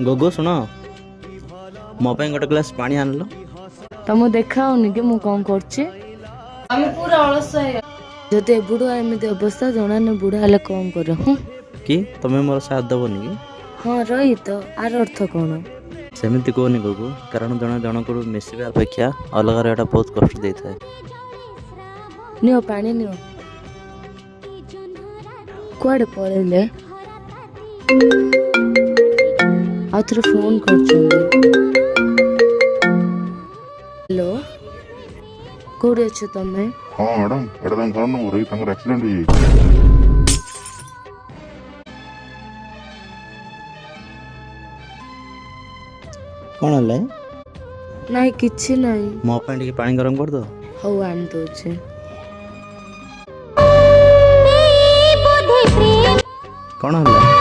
गोगो सुन मो गोटे ग्लास पानी आनल तुमको देखाऊनी कि मु कौन करछि पूरा अलस जदि बुढ़ा एमती अवस्था जना न बुढ़ा हेले कौन कर कि तुम्हें मोर साथ दबनी कि हाँ रही तो आर अर्थ कौन सेमती कहनी गोगो कारण जन जनक मिसवा अपेक्षा अलग रहा बहुत कष्ट दे था। नियो पानी नियो कुआडे पळेले आउथरे फोन करछन्ते। हेलो कोडी अच्छे तमे? हाँ मैडम एटा तांग घर नंबर तांगर एक्सीडेंट हो कौन है नहीं किछि नहीं मो पानी गरम कर दो। हौ आन दोछे कौन है